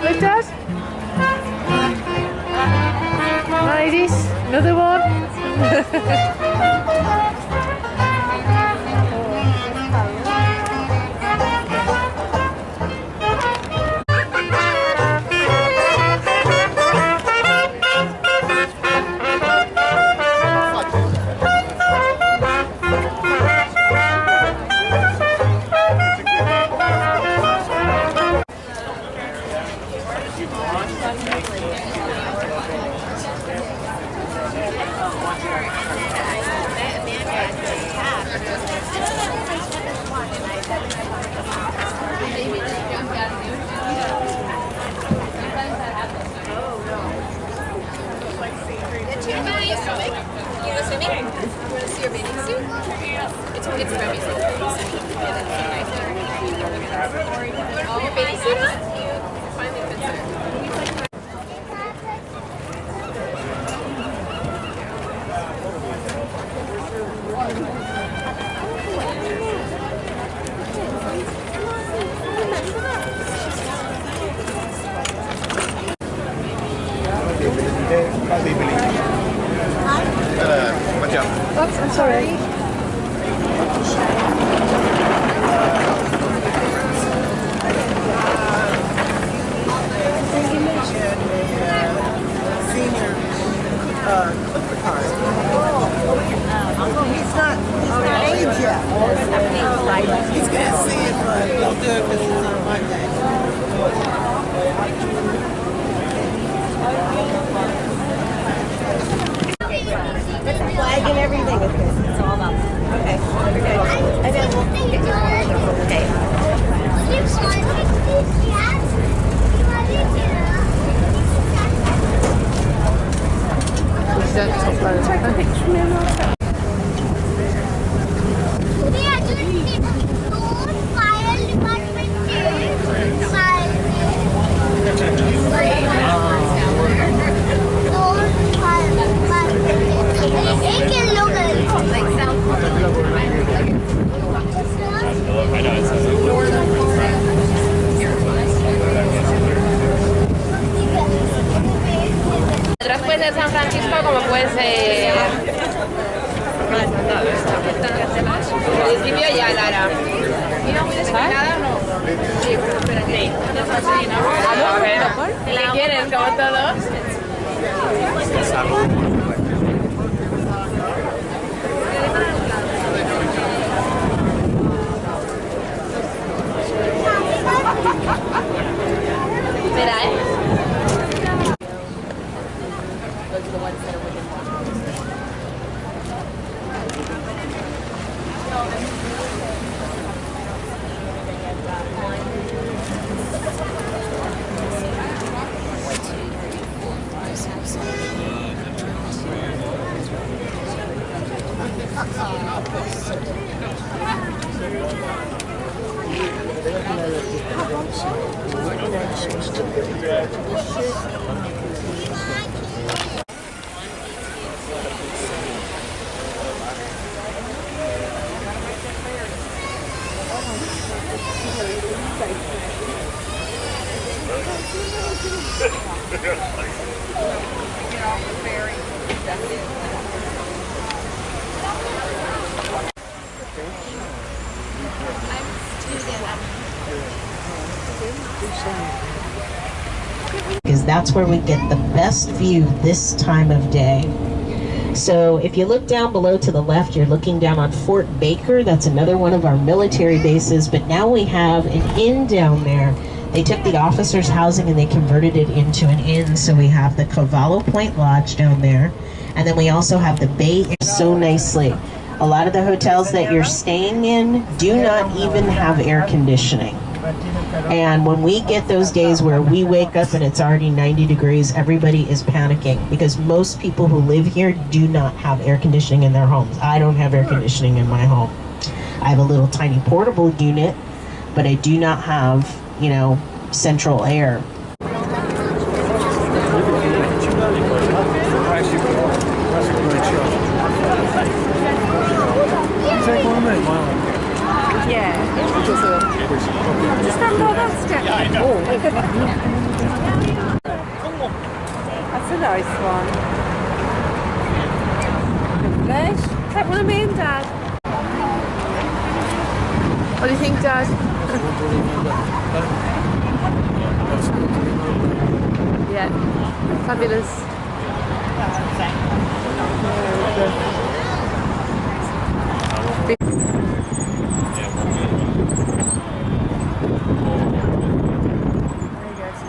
Like that? Ladies, another one. Oops, I'm sorry. Senior Clipper card. He's not age yet. He's gonna see it, but he'll do it because it's on Monday. With the flag and everything with this. It's all about that. Okay. Okay. And then we'll get your okay. Puede ser San Francisco como puede ser el principio ya Lara. ¿Nada o no? Sí, pero espérate. A ver, ¿qué quieren? Como todos. Espera, because that's where we get the best view this time of day. So if you look down below to the left, you're looking down on Fort Baker. That's another one of our military bases, but now we have an inn down there. They took the officers' housing and they converted it into an inn, so we have the Cavallo Point Lodge down there, and then we also have the Bay Inn so nicely. A lot of the hotels that you're staying in do not even have air conditioning. And when we get those days where we wake up and it's already 90 degrees, everybody is panicking because most people who live here do not have air conditioning in their homes. I don't have air conditioning in my home. I have a little tiny portable unit, but I do not have, you know, central air. Just stand on that step. Yeah, I know. That's a nice one. Lovely. Take one of me and Dad. What do you think, Dad? Yeah, fabulous.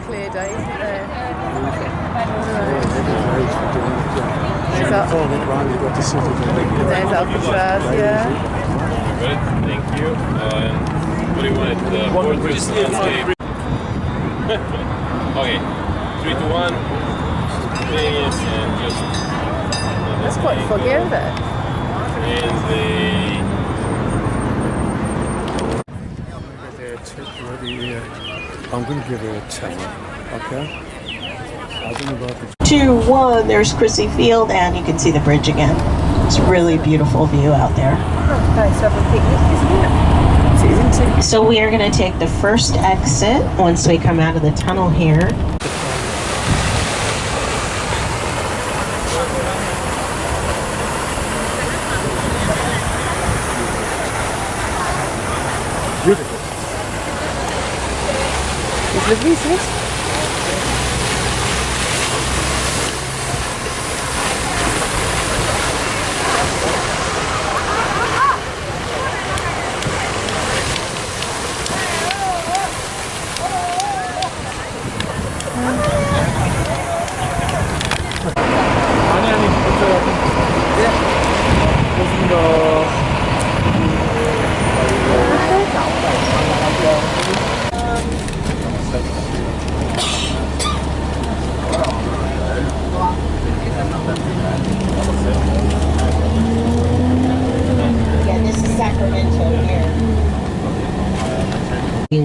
Clear day, isn't there? There's Alcatraz, yeah. Good, thank you. What do you want? The portraits landscape. Okay, 3, 2, 1. Yes, and just. That's quite foggy over there. And I'm going to give her a 10, okay? I don't know about the 2, 1, there's Chrissy Field, and you can see the bridge again. It's a really beautiful view out there. Nice to have a picnic, isn't it? So we are going to take the first exit once we come out of the tunnel here. beautiful. It's lovely, isn't it? Yeah, this is Sacramento here.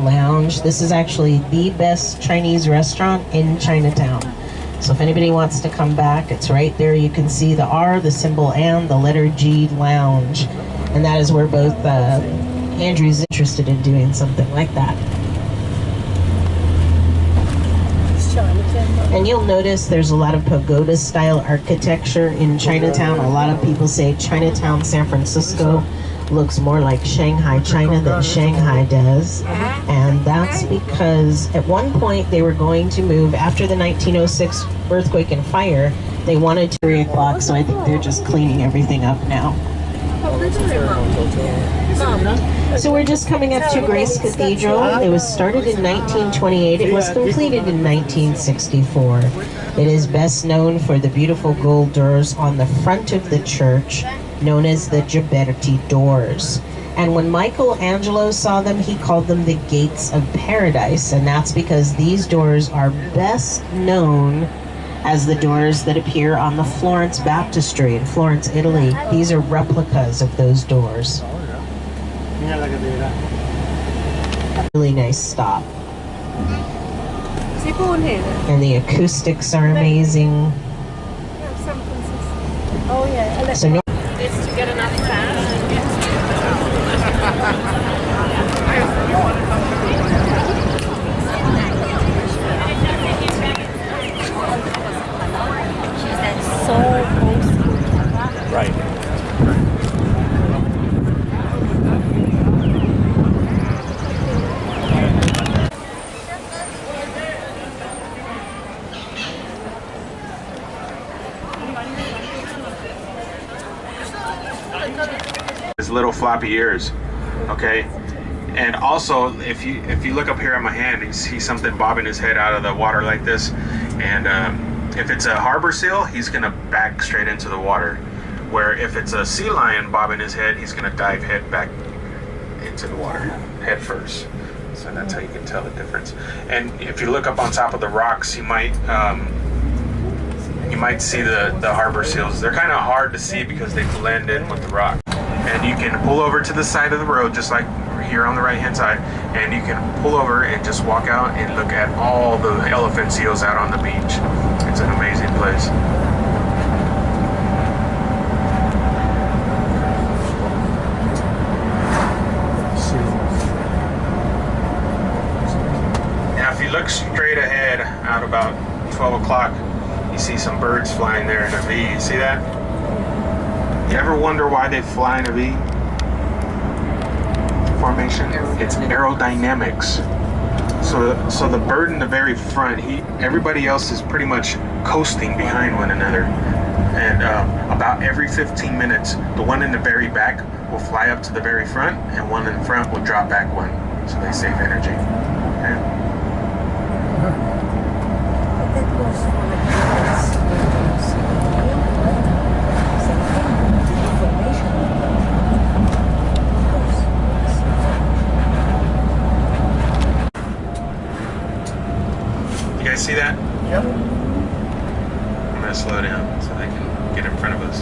Lounge. This is actually the best Chinese restaurant in Chinatown. So if anybody wants to come back, it's right there. You can see the R, the symbol, and the letter G Lounge. And that is where both Andrew's interested in doing something like that. And you'll notice there's a lot of pagoda style architecture in Chinatown. A lot of people say Chinatown, San Francisco looks more like Shanghai, China than Shanghai does. And that's because at one point they were going to move, after the 1906 earthquake and fire, they wanted to 3 o'clock, so I think they're just cleaning everything up now. So we're just coming up to Grace Cathedral. It was started in 1928. It was completed in 1964. It is best known for the beautiful gold doors on the front of the church, known as the Ghiberti doors. And when Michelangelo saw them, he called them the Gates of Paradise. And that's because these doors are best known as the doors that appear on the Florence Baptistry in Florence, Italy. These are replicas of those doors. Really nice stop. Was he born here then? And the acoustics are amazing. San Francisco. Oh yeah. So no It's to get enough cash. Right. His little floppy ears, okay? And also, if you look up here at my hand, you see something bobbing his head out of the water like this. And if it's a harbor seal, he's gonna back straight into the water. Where if it's a sea lion bobbing his head, he's gonna dive head back into the water, head first. So that's how you can tell the difference. And if you look up on top of the rocks, you might see the harbor seals. They're kind of hard to see because they blend in with the rock. And you can pull over to the side of the road, just like here on the right hand side, and you can pull over and just walk out and look at all the elephant seals out on the beach. It's an amazing place. look straight ahead out about 12 o'clock, you see some birds flying there in a V. You see that? You ever wonder why they fly in a V formation? It's aerodynamics. So the bird in the very front, everybody else is pretty much coasting behind one another. And about every 15 minutes, the one in the very back will fly up to the very front, and one in front will drop back one, so they save energy. Okay? You guys see that? Yep. I'm gonna slow down so they can get in front of us.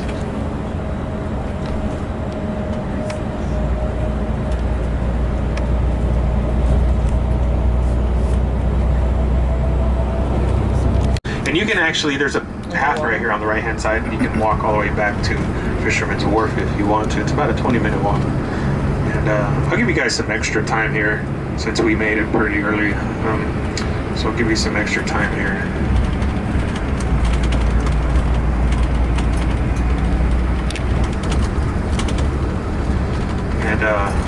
And you can actually, there's a path right here on the right hand side, and you can walk all the way back to Fisherman's Wharf if you want to. It's about a 20-minute walk. And I'll give you guys some extra time here since we made it pretty early. So I'll give you some extra time here. And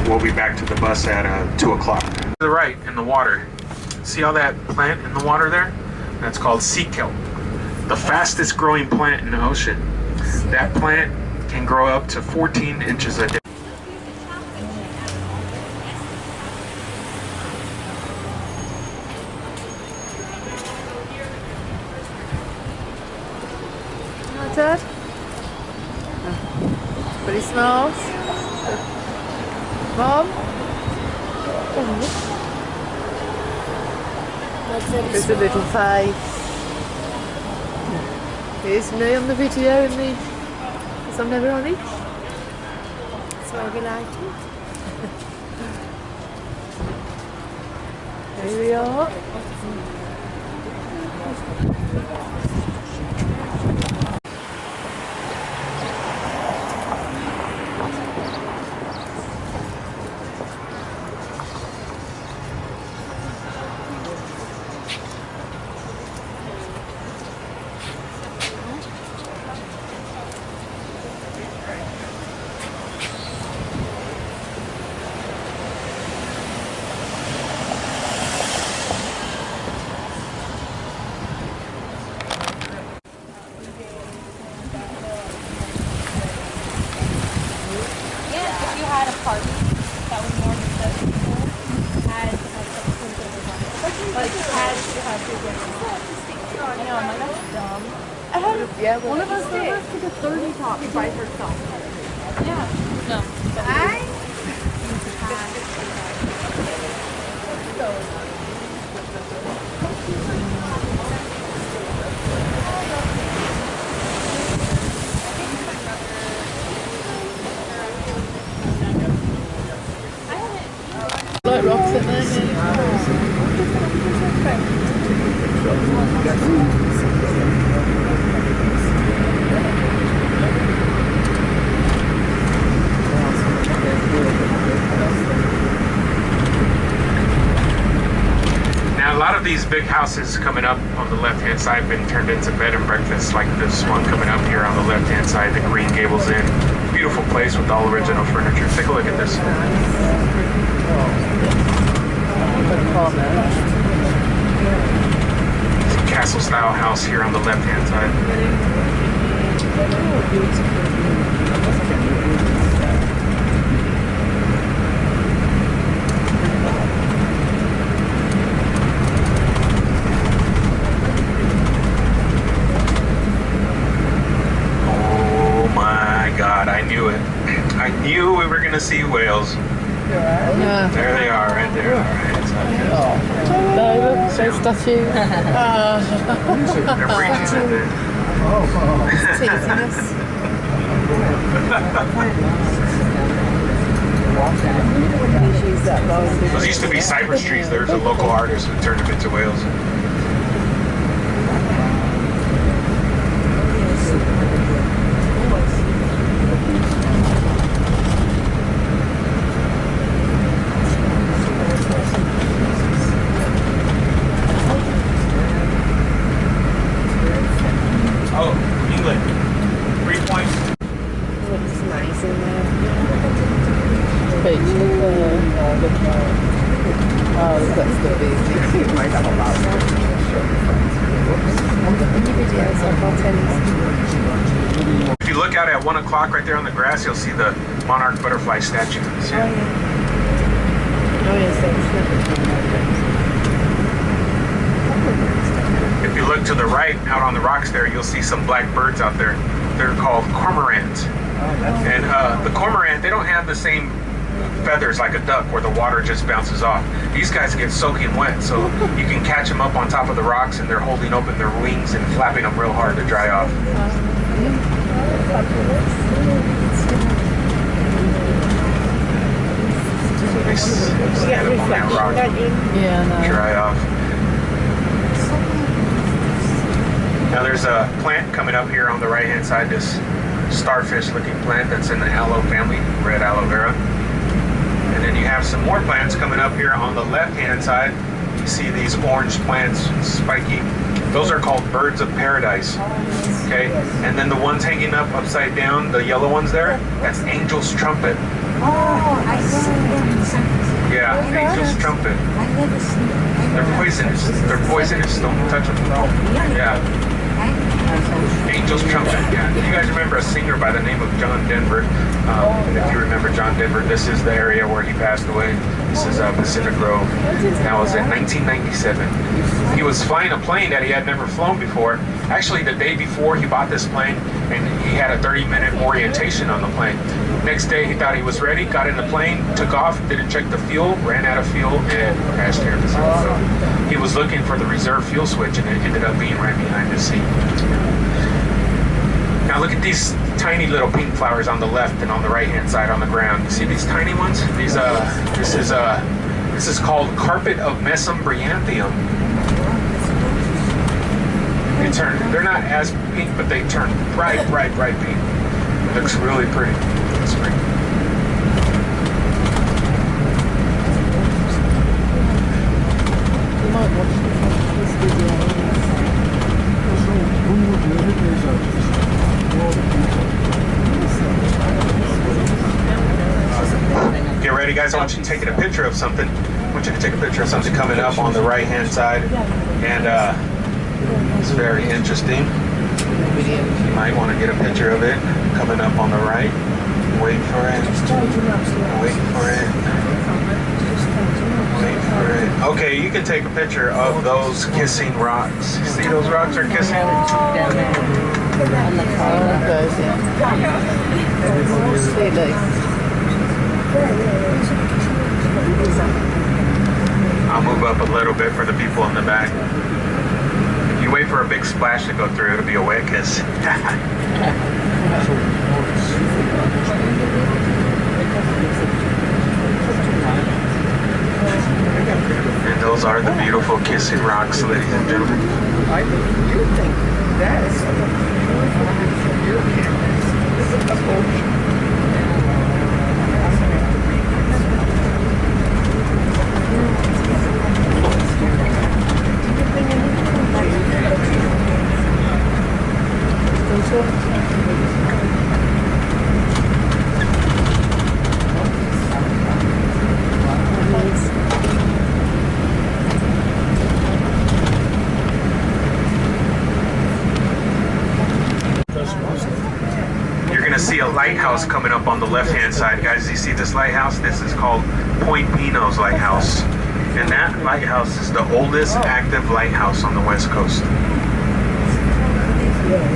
we'll be back to the bus at 2 o'clock. To the right, in the water. See all that plant in the water there? That's called sea kelp. The fastest growing plant in the ocean. That plant can grow up to 14 inches a day. Dad? Pretty smart. Mom? There's a little face. Here's me on the video and me, because I'm never on it. So I like it. Here we are. Yeah, one of us did. To the 30 top by herself. Yeah. No. Like rocks in there. Now a lot of these big houses coming up on the left-hand side have been turned into bed and breakfast, like this one coming up here on the left-hand side, the Green Gables Inn. Beautiful place with all original furniture. Take a look at this. It's a castle-style house here on the left-hand side. I knew it. I knew we were going to see whales. Yeah. There they are, right there. All right. No, look, so statue. They're breaching it there. Teasing us. Those used to be cypress trees. There's a local artist who turned them into whales. That's the basics. You might have a lot of If you look out at 1 o'clock right there on the grass, you'll see the monarch butterfly statue. See it? If you look to the right, out on the rocks there, you'll see some black birds out there. They're called cormorants. And the cormorant, they don't have the same feathers like a duck where the water just bounces off. These guys get soaking wet, so you can catch them up on top of the rocks and they're holding open their wings and flapping them real hard to dry off. Nice. Stand up on that rock, dry off. Now there's a plant coming up here on the right hand side, this starfish looking plant that's in the aloe family, red aloe vera. And then you have some more plants coming up here on the left hand side. You see these orange plants, spiky. Those are called birds of paradise. Okay, and then the ones hanging up upside down, the yellow ones there, that's angel's trumpet. Oh, I see them. Yeah, angel's trumpet. They're poisonous. They're poisonous. Don't touch them. Yeah. Angel's trumpet. Yeah. You guys remember a singer by the name of John Denver? If you remember John Denver, this is the area where he passed away. This is Pacific Grove. That was in 1997. He was flying a plane that he had never flown before. Actually, the day before he bought this plane, and he had a 30-minute orientation on the plane. Next day, he thought he was ready, got in the plane, took off, didn't check the fuel, ran out of fuel, and crashed here in the sun. So he was looking for the reserve fuel switch, and it ended up being right behind his seat. Now look at these tiny little pink flowers on the left and on the right-hand side on the ground. You see these tiny ones? These this is called carpet of Mesembryanthemum. They're not as pink, but they turn bright pink. It looks really pretty in spring. Get ready, guys. I want you to take a picture of something. I want you to take a picture of something coming up on the right-hand side. And it's very interesting. You might want to get a picture of it coming up on the right. Wait for it. Wait for it. Wait for it. Okay, you can take a picture of those kissing rocks. See those rocks are kissing? I'll move up a little bit for the people in the back. If you wait for a big splash to go through, it'll be a wet kiss. And those are the beautiful kissing rocks, ladies and gentlemen. I think you think that is your campus. This is the ocean. You're going to see a lighthouse coming up on the left-hand side. Guys, you see this lighthouse? This is called Point Pinos Lighthouse. And that lighthouse is the oldest active lighthouse on the West Coast.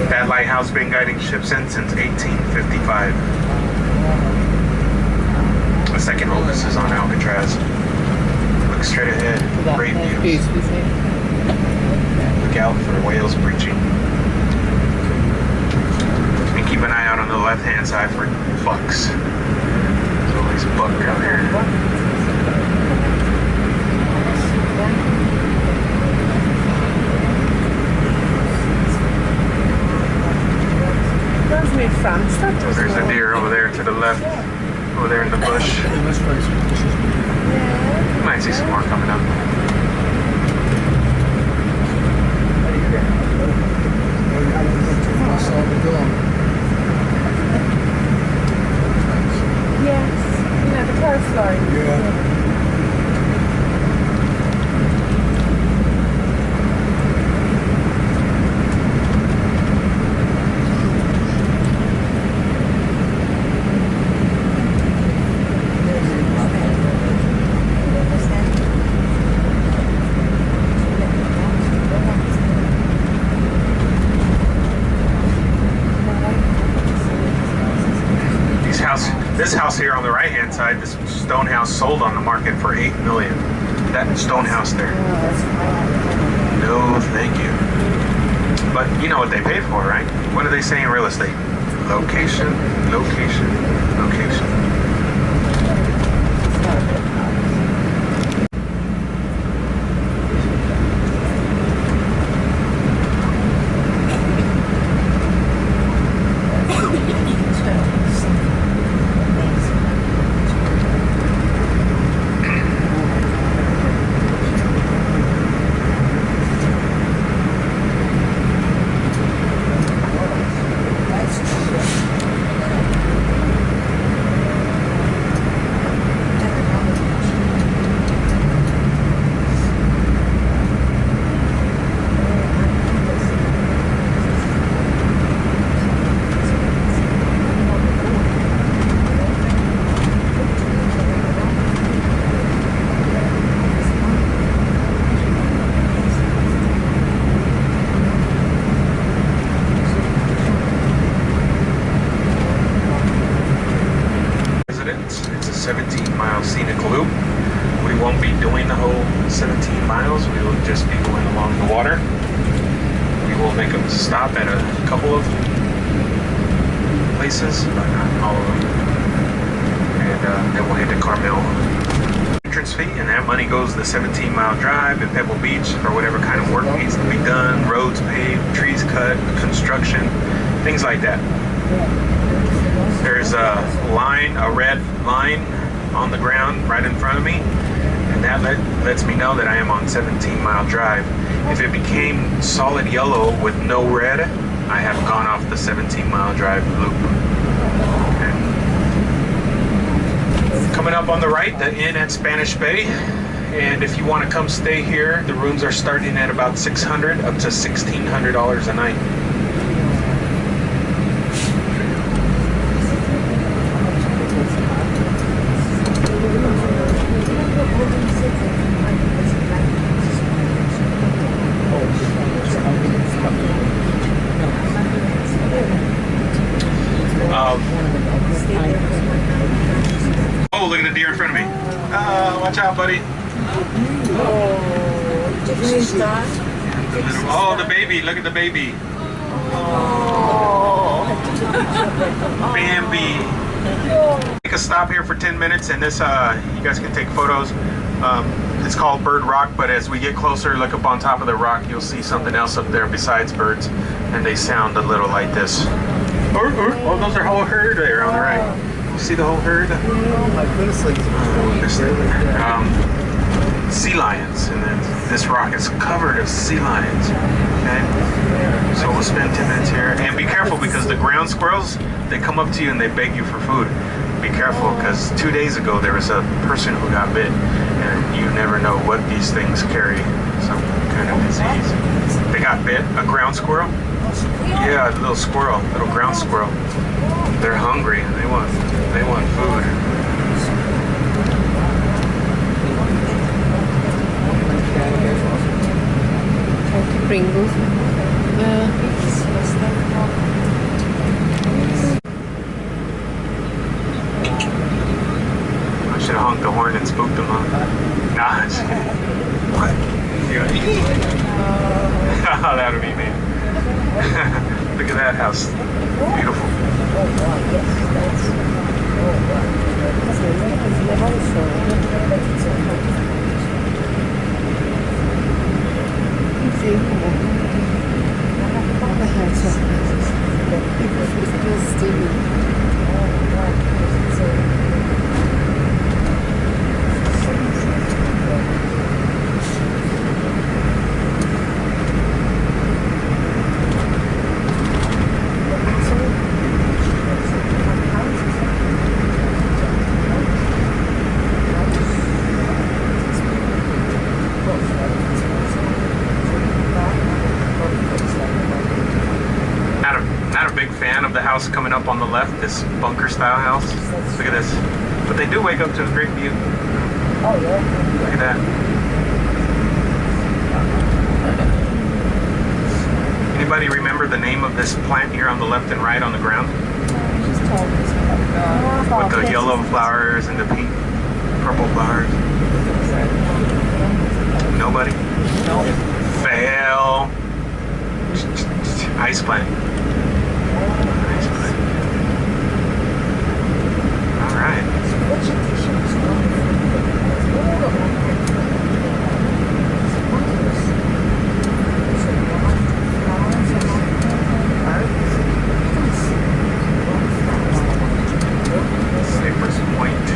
That lighthouse been guiding ships in since 1855. The second oldest is on Alcatraz. Look straight ahead. Great views. Look out for whales breaching. And keep an eye out on the left-hand side for bucks. There's always buck down here. There's a deer over there to the left, over there in the bush. You might see some more coming up. Yes, you know, the car flying. Yeah. This house here on the right-hand side, this stone house sold on the market for $8 million. That stone house there. No, thank you. But you know what they paid for, right? What do they say in real estate? Location, location, location. It's a 17-mile scenic loop. We won't be doing the whole 17 miles. We will just be going along the water. We will make a stop at a couple of places, but not all of them. And then we'll head to Carmel. Entrance fee, and that money goes to the 17-mile drive at Pebble Beach for whatever kind of work needs to be done, roads paved, trees cut, construction, things like that. There's a line, a red line on the ground right in front of me, and that lets me know that I am on 17-mile drive. If it became solid yellow with no red, I have gone off the 17-mile drive loop. Okay. Coming up on the right, the inn at Spanish Bay, and if you want to come stay here, the rooms are starting at about $600 up to $1,600 a night. Oh, look at the deer in front of me. Watch out, buddy. Oh, the baby. Look at the baby. Bambi. Take a stop here for 10 minutes, and this, you guys can take photos. It's called Bird Rock, but as we get closer, look up on top of the rock, you'll see something else up there besides birds, and they sound a little like this. Oh, those are whole herd there on the right. You see the whole herd? Oh my goodness, like sea lions, and then this rock is covered of sea lions. Okay, so we'll spend 10 minutes here, and be careful because the ground squirrels, they come up to you and they beg you for food. Be careful because 2 days ago there was a person who got bit, and you never know what these things carry, some kind of disease. They got bit, a ground squirrel. Yeah, a little squirrel, little ground squirrel. They're hungry and they want food. Pringles. I should have honked the horn and spooked them, huh? Nah, just kidding. What? You gonna eat? That would be me. Look at that house. Beautiful. Not a big fan of the house coming up on the left, this bunker style house. Look at this. But they do wake up to a great view. Oh yeah. Look at that. Anybody remember the name of this plant here on the left and right on the ground? with the yellow flowers and the pink, purple flowers. Nobody? No. Fail. Ice Planet. Ice Planet. All right. Cypress Point.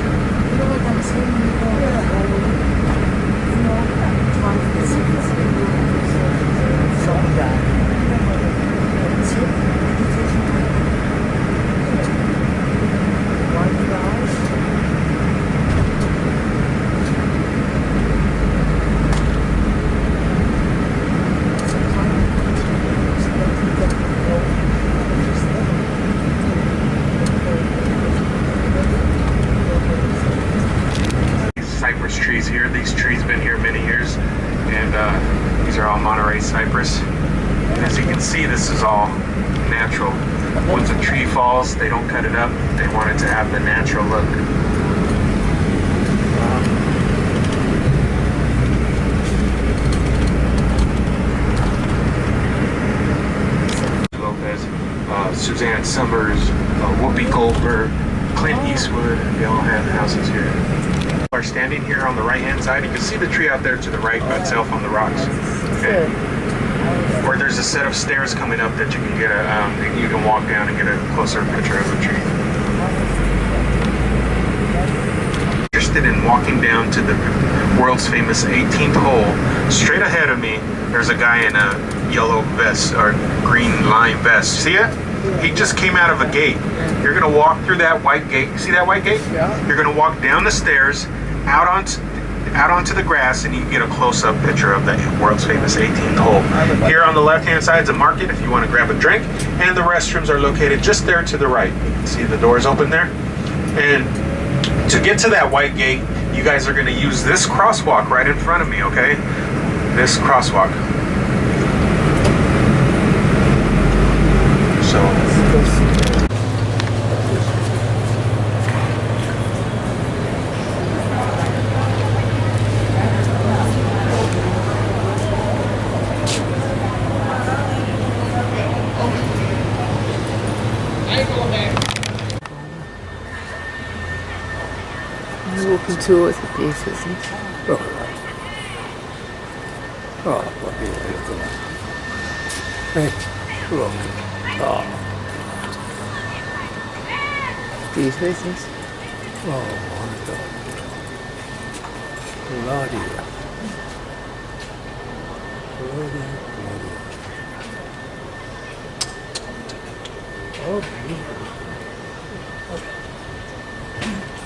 Cypress trees here. These trees been here many years, and these are all Monterey cypress. And as you can see, this is all natural. Once a tree falls, they don't cut it up. They want it to have the natural look. Lopez, Suzanne Summers, Whoopi Goldberg, Clint Eastwood, they all have houses here. Are standing here on the right hand side. You can see the tree out there to the right by itself on the rocks. Okay. Or there's a set of stairs coming up that you can get you can walk down and get a closer picture of the tree. Interested in walking down to the world's famous 18th hole. Straight ahead of me, there's a guy in a yellow vest or green line vest. See it? He just came out of a gate. You're gonna walk through that white gate. You see that white gate? Yeah. You're gonna walk down the stairs, out onto the grass, and you can get a close-up picture of the world's famous 18th hole. Here on the left-hand side is a market if you want to grab a drink, and the restrooms are located just there to the right. See the doors open there? And to get to that white gate, you guys are gonna use this crosswalk right in front of me, okay? This crosswalk. So. Walking towards the beach, isn't it? Oh, what do you think of that? Hey, look. Oh, Beach business. oh my God. Bloody. Bloody. Oh, beautiful.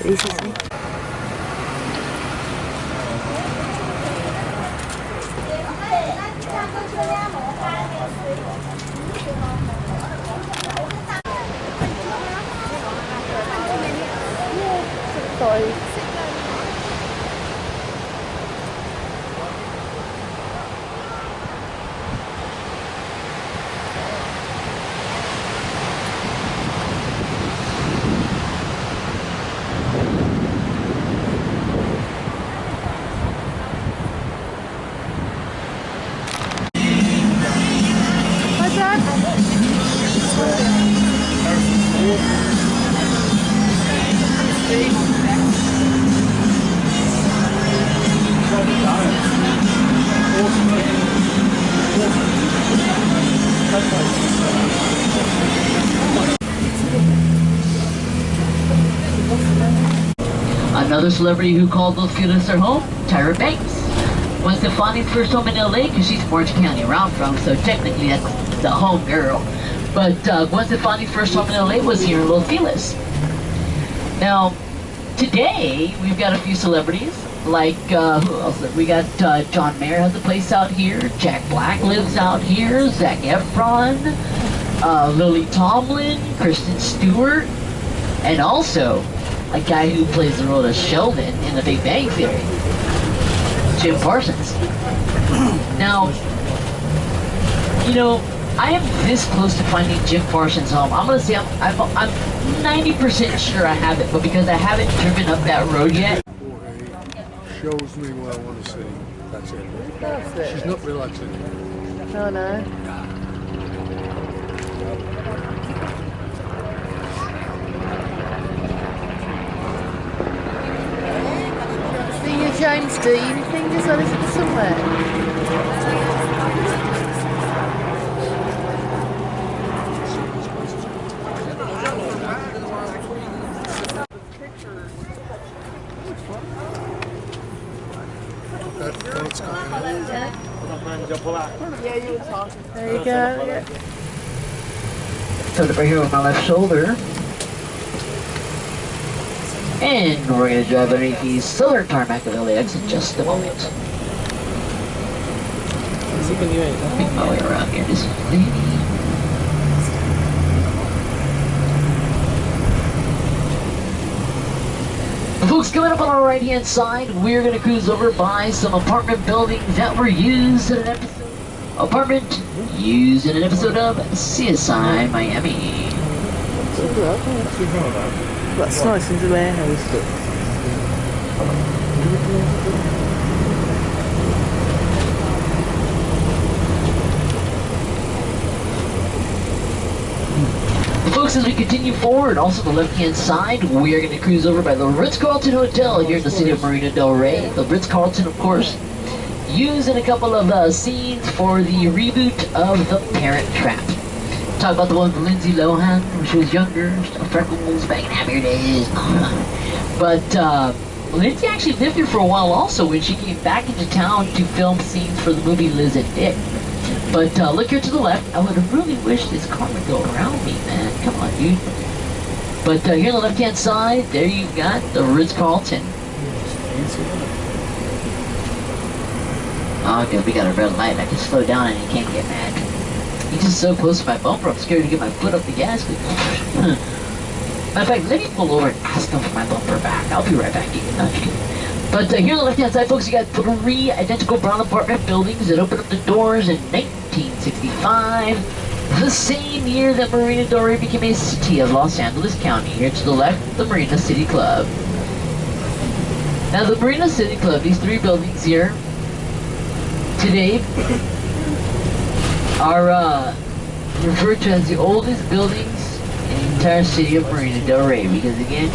Beach, isn't it? Another celebrity who called Los Feliz their home, Tyra Banks. Gwen Stefani's first home in LA because she's from Orange County, where I'm from, so technically that's the home girl. But Gwen Stefani's first home in LA was here in Los Feliz. Now, today we've got a few celebrities, like who else? We got John Mayer has a place out here, Jack Black lives out here, Zac Efron, Lily Tomlin, Kristen Stewart, and also a guy who plays the role of Sheldon in The Big Bang Theory, Jim Parsons. Now, you know, I am this close to finding Jim Parsons' home. I'm gonna say I'm 90% sure I have it, but because I haven't driven up that road yet. Shows me what I want to see. That's it. That's it. She's not relaxing. Oh no. See your James Dean thing as well as somewhere. There you go. Yeah. Put it right here on my left shoulder. And we're going to drive underneath the southern tarmac of LAX in just a moment. Make my way around here just folks, coming up on our right hand side, we're going to cruise over by some apartment buildings that were used in an episode. Apartment used in an episode of CSI Miami. That's nice in the warehouse. Folks, as we continue forward, also on the left-hand side, we are going to cruise over by the Ritz-Carlton Hotel here in the city of Marina Del Rey. The Ritz-Carlton, of course, used in a couple of scenes for the reboot of The Parent Trap. Talk about the one with Lindsay Lohan when she was younger, freckles back in happier days. But Lindsay actually lived here for a while also when she came back into town to film scenes for the movie Liz and Dick. But look here to the left. I would really wish this car would go around me, man. Come on, dude. But here on the left-hand side, there you've got the Ritz-Carlton. Oh, okay, we got a red light. I can slow down and he can't get mad. He's just so close to my bumper, I'm scared to get my foot up the gas. Matter of fact, let me pull over and ask him for my bumper back. I'll be right back. Okay. But here on the left-hand side, folks, you got 3 identical brown apartment buildings that opened up the doors in 1965. The same year that Marina Del Rey became a city of Los Angeles County. Here to the left, the Marina City Club. Now, the Marina City Club, these 3 buildings here, today are referred to as the oldest buildings in the entire city of Marina Del Rey, because again,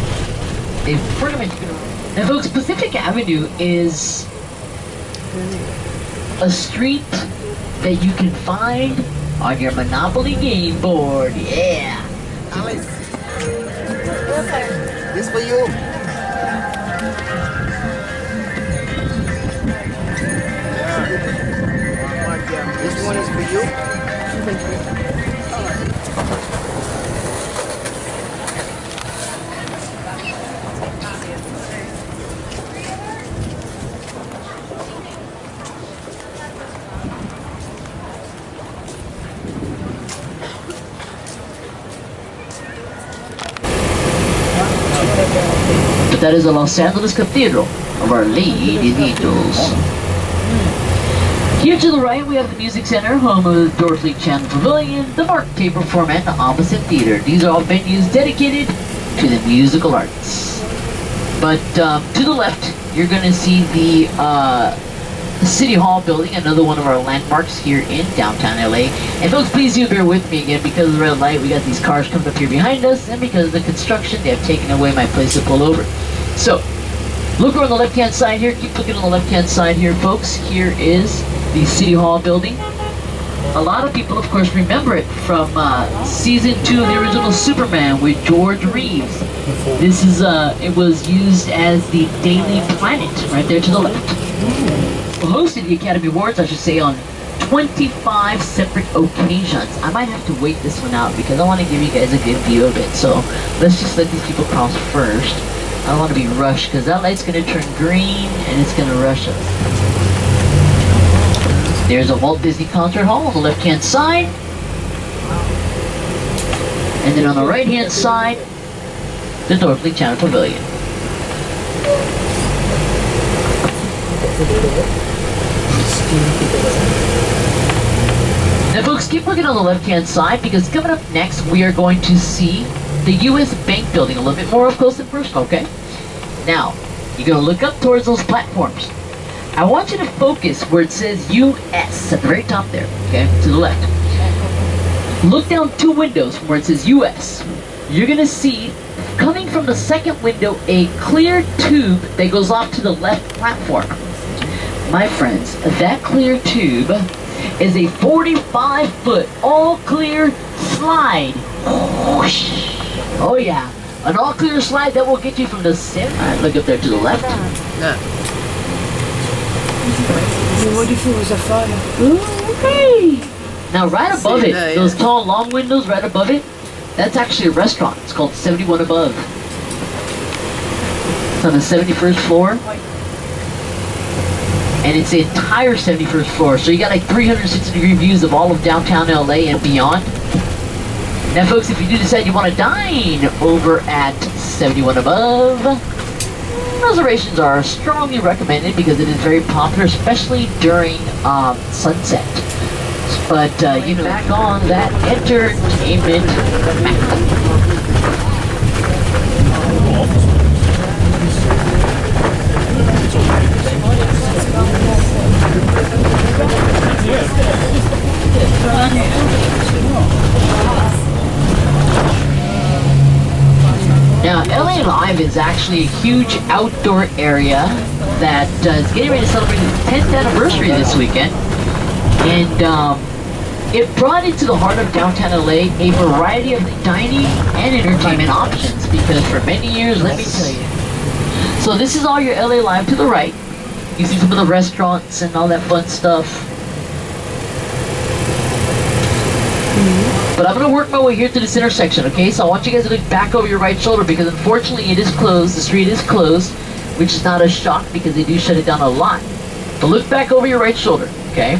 they've pretty much been. Now folks, Pacific Avenue is a street that you can find on your Monopoly game board. Yeah. Alice. This for you. This one is for you. Thank you. But that is the Los Angeles Cathedral of Our Lady of Angels. Here to the right, we have the Music Center, home of the Dorothy Chandler Pavilion, the Mark Taper Forum, and the Opposite Theater. These are all venues dedicated to the musical arts. But to the left, you're going to see the City Hall building, another one of our landmarks here in downtown LA. And folks, please do bear with me again, because of the red light, we got these cars coming up here behind us, and because of the construction, they have taken away my place to pull over. So, look on the left-hand side here, keep looking on the left-hand side here, folks. Here is the City Hall building. A lot of people, of course, remember it from season 2 of the original Superman with George Reeves. This is, it was used as the Daily Planet, right there to the left. Hosted the Academy Awards, I should say, on 25 separate occasions. I might have to wait this one out because I want to give you guys a good view of it. So let's just let these people cross first. I don't want to be rushed because that light's going to turn green and it's going to rush us. There's a Walt Disney Concert Hall on the left-hand side. And then on the right-hand side, the Dorothy Chandler Pavilion. Now Now folks, keep looking on the left-hand side because coming up next, we are going to see the U.S. Bank building a little bit more up close and personal, okay? Now, you're going to look up towards those platforms. I want you to focus where it says U.S. at the very top there, okay, to the left. Look down 2 windows from where it says U.S. You're going to see, coming from the second window, a clear tube that goes off to the left platform. My friends, that clear tube is a 45-foot all-clear slide. Oh yeah, an all-clear slide that will get you from the center. Right, look up there to the left. What if it was a fire? Okay. Now right above it, that, those tall long windows right above it, that's actually a restaurant. It's called 71 Above. It's on the 71st floor. And it's the entire 71st floor. So you got like 360-degree views of all of downtown LA and beyond. Now folks, if you do decide you want to dine over at 71 Above, reservations are strongly recommended because it is very popular, especially during sunset. But you know, back on that entertainment map. Now, LA Live is actually a huge outdoor area that is getting ready to celebrate its 10th anniversary this weekend. And it brought into the heart of downtown LA a variety of dining and entertainment options because for many years, let me tell you. So this is all your LA Live to the right. You see some of the restaurants and all that fun stuff. But I'm going to work my way here to this intersection, okay? So I want you guys to look back over your right shoulder because unfortunately it is closed. The street is closed, which is not a shock because they do shut it down a lot. But look back over your right shoulder, okay?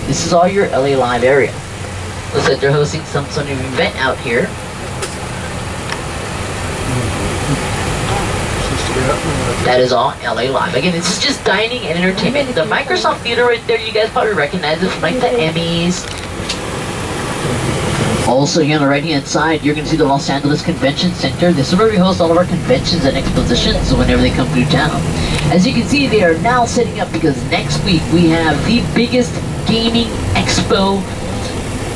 This is all your LA Live area. Looks like they're hosting some sort of event out here. That is all LA Live. Again, this is just dining and entertainment. The Microsoft Theater right there, you guys probably recognize it from like the Emmys. Also, here on the right-hand side, you're going to see the Los Angeles Convention Center. This is where we host all of our conventions and expositions whenever they come through town. As you can see, they are now setting up because next week we have the biggest gaming expo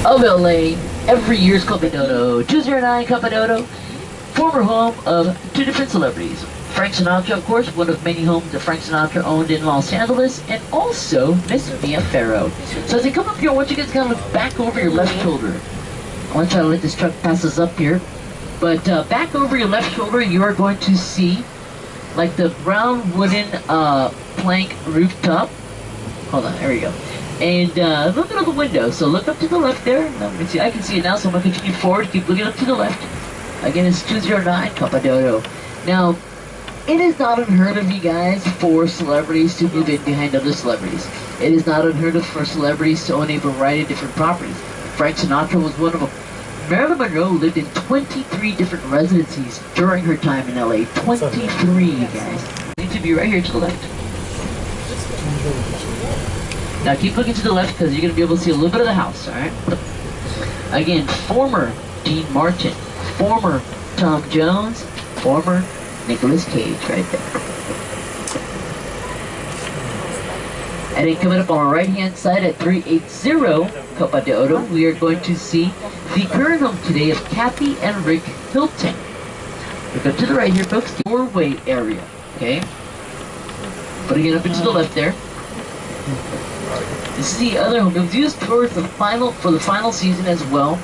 of LA. Every year is Copadodo. 209 Copadodo, former home of 2 different celebrities. Frank Sinatra, of course, one of many homes that Frank Sinatra owned in Los Angeles, and also Miss Mia Farrow. So as they come up here, I want you guys to kind of look back over your left shoulder. I want to try to let this truck pass us up here. But back over your left shoulder, you are going to see like the brown wooden plank rooftop. Hold on, there we go. And look at the window. So look up to the left there. Let me see. I can see it now, so I'm going to continue forward. Keep looking up to the left. Again, it's 209 Copadodo. Now, it is not unheard of, you guys, for celebrities to move in behind other celebrities. It is not unheard of for celebrities to own a variety of different properties. Frank Sinatra was one of them. Marilyn Monroe lived in 23 different residencies during her time in LA. 23, you guys. You need to be right here to the left. Now keep looking to the left because you're going to be able to see a little bit of the house, alright? Again, former Dean Martin, former Tom Jones, former Nicolas Cage right there. And then coming up on our right-hand side at 380 Copadodo, we are going to see the current home today of Kathy and Rick Hilton. Look up to the right here, folks, the doorway area, okay? Putting it up into the left there. This is the other home. It was used for the final season as well,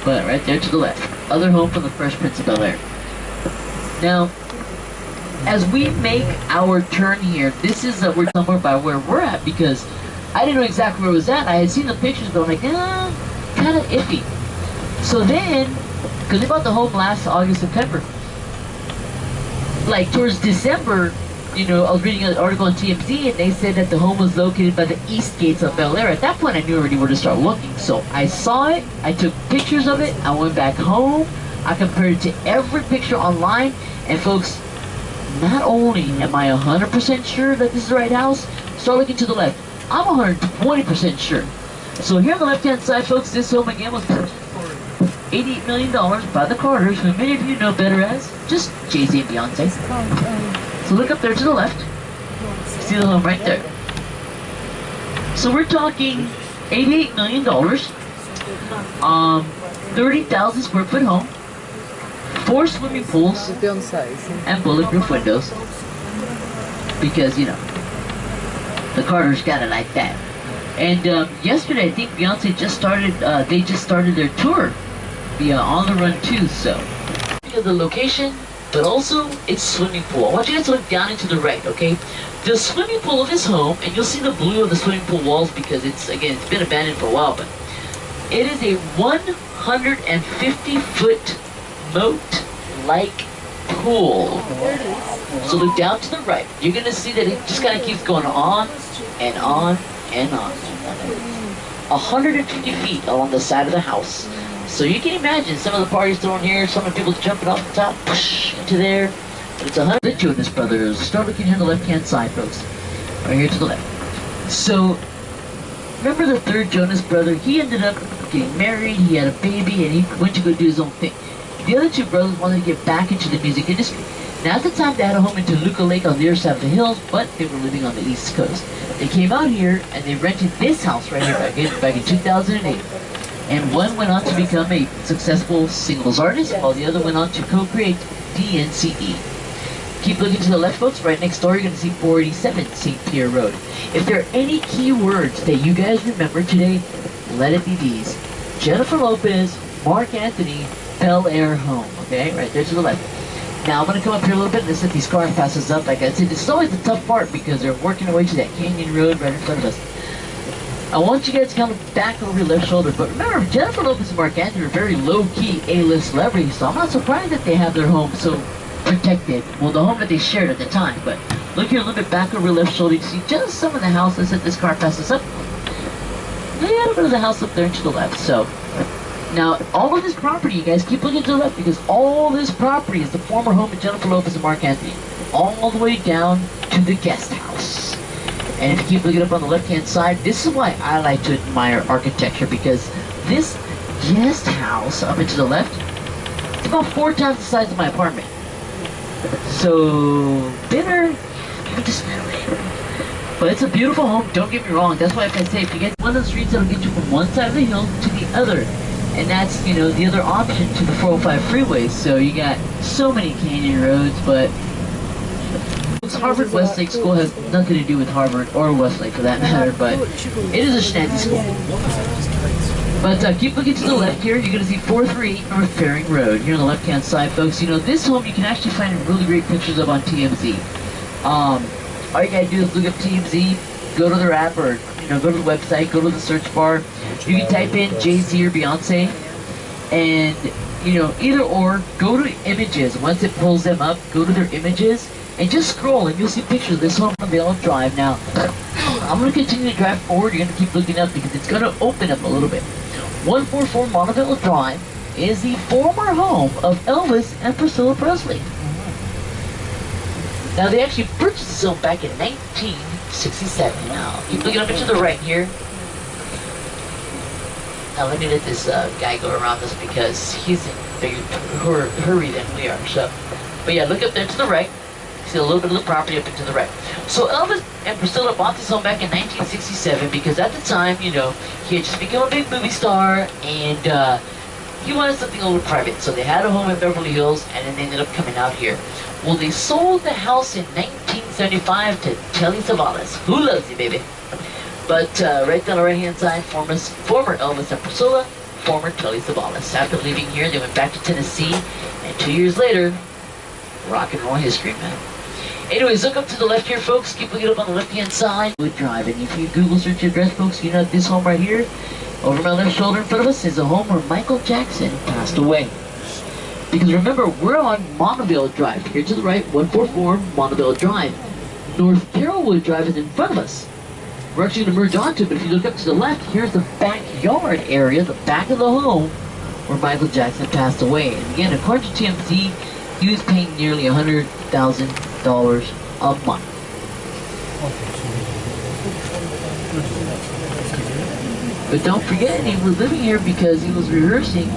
but right there to the left. Other home from the Fresh Prince of Bel-Air. Now, as we make our turn here, this is we're somewhere by where we're at because I didn't know exactly where it was at. I had seen the pictures, but I'm like, kind of iffy. So then, because they bought the home last August, September, like towards December, you know, I was reading an article on TMZ and they said that the home was located by the east gates of Bel Air. At that point, I knew already where to start looking. So I saw it, I took pictures of it, I went back home, I compared it to every picture online, and folks, not only am I 100% sure that this is the right house, start looking to the left. I'm 120% sure So here on the left-hand side, folks, this home again was purchased for $88 million by the Carters, who many of you know better as just Jay-Z and Beyonce. So look up there to the left. See the home right there. So we're talking $88 million, 30,000 square foot home, 4 swimming pools, and bulletproof windows. Because, you know, the Carters got it like that. And yesterday, I think Beyonce just started, they just started their tour via On the Run 2, so. The location, but also its swimming pool. I want you guys to look down into the right, okay? The swimming pool of his home, and you'll see the blue of the swimming pool walls because it's, again, it's been abandoned for a while, but it is a 150-foot moat-like pool. So look down to the right. You're going to see that it just kind of keeps going on and on and on. 150 feet along the side of the house. So you can imagine some of the parties thrown here, some of the people jumping off the top, push, into there. But it's 100 Jonas Brothers. Start looking here on the left-hand side, folks. Right here to the left. So, remember the third Jonas brother? He ended up getting married, he had a baby, and he went to go do his own thing. The other two brothers wanted to get back into the music industry. Now at the time they had a home in Toluca Lake on the other side of the hills, but they were living on the East Coast. They came out here and they rented this house right here back in 2008. And one went on to become a successful singles artist, while the other went on to co-create DNCE. Keep looking to the left, folks. Right next door, you're going to see 487 St. Pierre Road. If there are any key words that you guys remember today, let it be these. Jennifer Lopez, Mark Anthony, Bel Air Home. Okay, right there to the left. Now I'm going to come up here a little bit and set these car passes up. Like I said, this is always the tough part because they're working their way to that canyon road right in front of us. I want you guys to come back over your left shoulder, but remember, Jennifer Lopez and Mark Anthony are very low-key A-list celebrities, so I'm not surprised that they have their home so protected. Well, the home that they shared at the time, but look here a little bit back over your left shoulder. You see just some of the house. Let's set this car passes up. Yeah, a little bit of the house up there and to the left, so. Now, all of this property, you guys keep looking to the left because all this property is the former home of Jennifer Lopez and Mark Anthony. All the way down to the guest house. And if you keep looking up on the left-hand side, this is why I like to admire architecture, because this guest house up and to the left, it's about 4 times the size of my apartment. So, bigger, just but it's a beautiful home, don't get me wrong. That's why if I say, if you get one of the streets that'll get you from one side of the hill to the other, and that's, you know, the other option to the 405 freeway. So you got so many canyon roads, but Harvard Westlake School has nothing to do with Harvard or Westlake for that matter, but it is a snazzy school. But keep looking to the left here, you're going to see 438 North Fairing Road here on the left-hand side, folks. You know, this home you can actually find really great pictures of on TMZ. All you got to do is look up TMZ, go to their app, or, you know, go to the website, go to the search bar. You can type in Jay-Z or Beyonce, and, you know, either or, go to images. Once it pulls them up, go to their images, and just scroll, and you'll see pictures of this home on Montebello Drive. Now, I'm going to continue to drive forward. You're going to keep looking up because it's going to open up a little bit. 144 Montebello Drive is the former home of Elvis and Priscilla Presley. Now, they actually purchased this home back in 1967. Now, keep looking up into the right here. Now, let me let this guy go around us because he's in bigger hurry than we are. So, but yeah, look up there to the right. See a little bit of the property up and to the right. So Elvis and Priscilla bought this home back in 1967 because at the time, you know, he had just become a big movie star and he wanted something a little private. So they had a home in Beverly Hills and then they ended up coming out here. Well, they sold the house in 1975 to Telly Savalas. Who loves you, baby? But right down the right-hand side, former Elvis and Priscilla, former Telly Savalas. After leaving here, they went back to Tennessee, and 2 years later, rock and roll history, man. Anyways, look up to the left here, folks. Keep looking up on the left-hand side. Wood Drive, and if you Google search the address, folks, you know this home right here, over my left shoulder in front of us, is a home where Michael Jackson passed away. Because remember, we're on Montebello Drive. Here to the right, 144 Montebello Drive. North Carrollwood Drive is in front of us. We're actually going to merge onto it, but if you look up to the left, here's the backyard area, the back of the home, where Michael Jackson passed away. And again, according to TMZ, he was paying nearly $100,000 a month. But don't forget, he was living here because he was rehearsing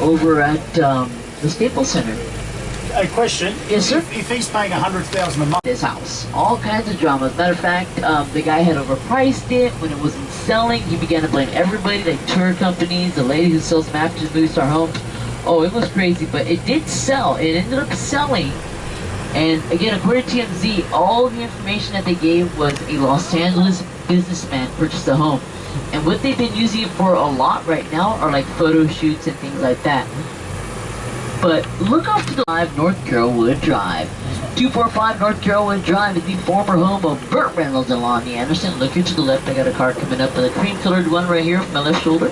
over at the Staples Center. A question. Yes, sir. If he's paying $100,000 a month. His house. All kinds of drama. As a matter of fact, the guy had overpriced it. When it wasn't selling, he began to blame everybody, like tour companies, the lady who sells maps to Movie Star Homes. Oh, it was crazy, but it did sell. It ended up selling. And again, according to TMZ, all the information that they gave was a Los Angeles businessman purchased the home. And what they've been using it for a lot right now are like photo shoots and things like that. But look off to the live North Carrollwood Drive. 245 North Carrollwood Drive is the former home of Burt Reynolds and Lonnie Anderson. Look here to the left, I got a car coming up with a cream-colored one right here from my left shoulder.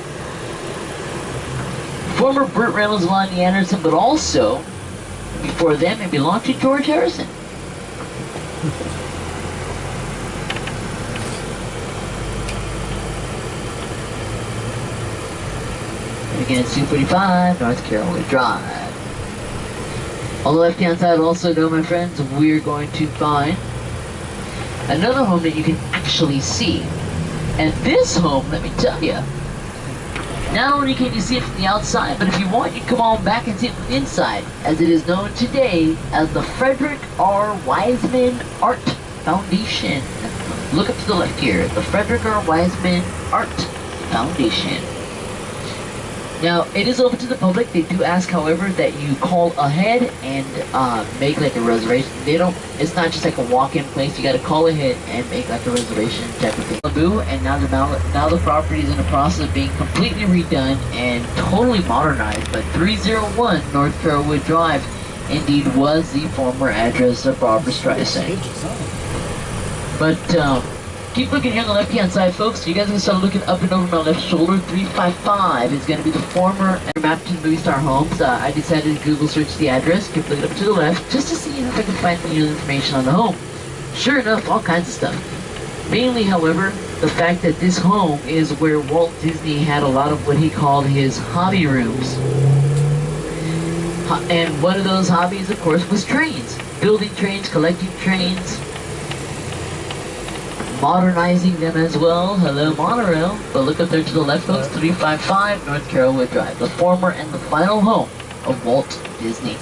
Former Burt Reynolds and Lonnie Anderson, but also, before them, it belonged to George Harrison. And again, it's 245 North Carrollwood Drive. On the left-hand side also, though, my friends, we're going to find another home that you can actually see. And this home, let me tell you, not only can you see it from the outside, but if you want, you can come on back and see it from the inside, as it is known today as the Frederick R. Wiseman Art Foundation. Look up to the left here, the Frederick R. Wiseman Art Foundation. Now, it is open to the public. They do ask, however, that you call ahead and make like a reservation. They don't, it's not just like a walk-in place. You gotta call ahead and make like a reservation type of thing. And now the property is in the process of being completely redone and totally modernized. But 301 North Carrollwood Drive indeed was the former address of Barbra Streisand. But, keep looking here on the left-hand side, folks. You guys are going to start looking up and over my left shoulder. 355 is going to be the former map to Movie Star Homes. I decided to Google search the address. Keep looking up to the left just to see if I can find any information on the home. Sure enough, all kinds of stuff. Mainly, however, the fact that this home is where Walt Disney had a lot of what he called his hobby rooms. And one of those hobbies, of course, was trains. Building trains, collecting trains, modernizing them as well. Hello, monorail. But look up there to the left, folks. 355 North Carrollwood Drive, the former and the final home of Walt Disney.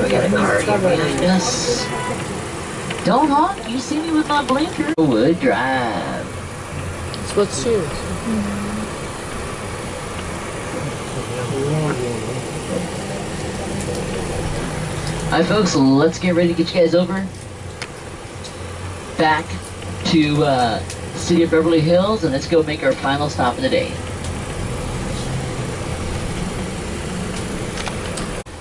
We got a car here behind us. Don't honk. You see me with my blinker. Wood Drive. That's what she is. Alright folks, let's get ready to get you guys over back to the city of Beverly Hills, and let's go make our final stop of the day.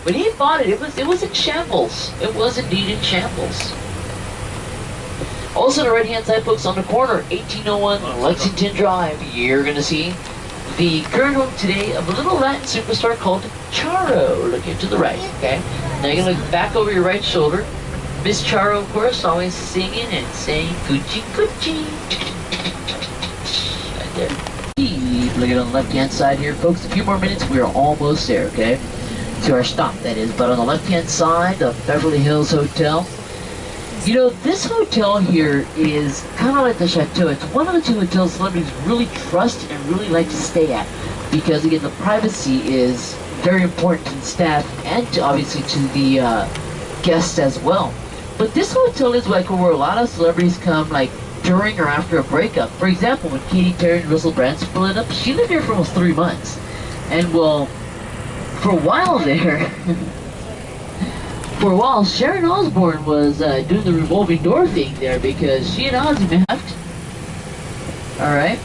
When he bought it, it was in shambles. It was indeed in shambles. Also on the right hand side, folks, on the corner, 1801 Lexington Drive, you're gonna see the current home today of a little Latin superstar called Charo. Looking to the right, okay? Now you're gonna look back over your right shoulder. Miss Charo, of course, always singing and saying "Coochie Coochie." Right there. Keep looking on the left-hand side here, folks. A few more minutes, we're almost there, okay? To our stop, that is. But on the left-hand side, the Beverly Hills Hotel. You know, this hotel here is kind of like the Chateau. It's one of the two hotels celebrities really trust and really like to stay at. Because, again, the privacy is very important to the staff and to, obviously to the guests as well. But this hotel is like where a lot of celebrities come like during or after a breakup. For example, when Katy Perry and Russell Brand split up, she lived here for almost 3 months. And well, for a while there, Sharon Osbourne was doing the revolving door thing there because she and Ozzy left. Alright.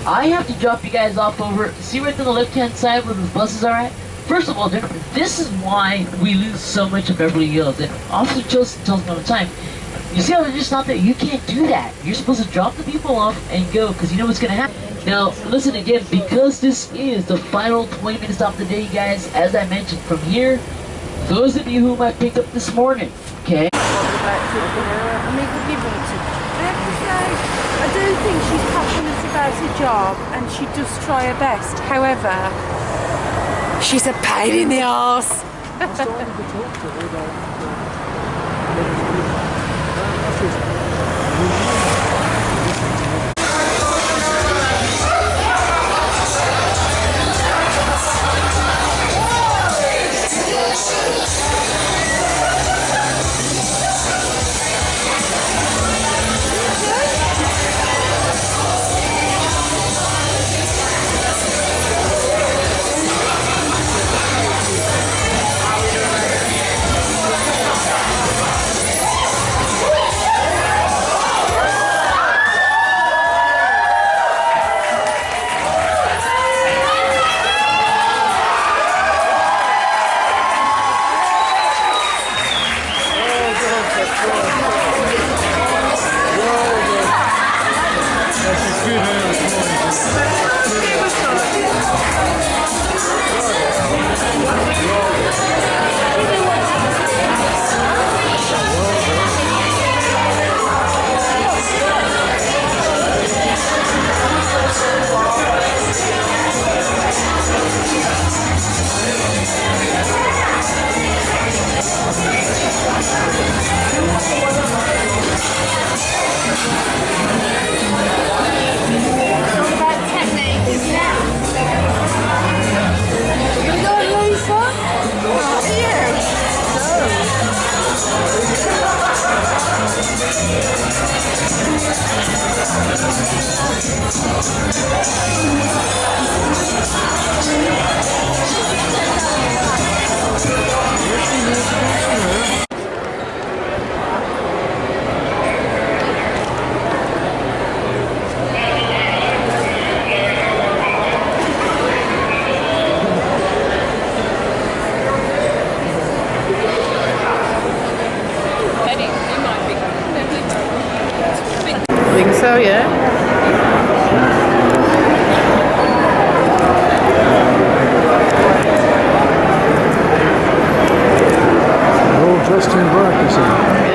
I have to drop you guys off over, see right to the left-hand side where those buses are at? First of all, this is why we lose so much of Beverly Hills. And Officer Chilson tells me all the time, you see how they're just not there? You can't do that. You're supposed to drop the people off and go, because you know what's going to happen. Now, listen again, because this is the final 20-minute stop of the day, you guys, as I mentioned, from here, those of you who might pick up this morning, okay? I do think she's passionate about her job and she does try her best. However, she's a pain in the arse. so, yeah. They're all dressed in black, you see.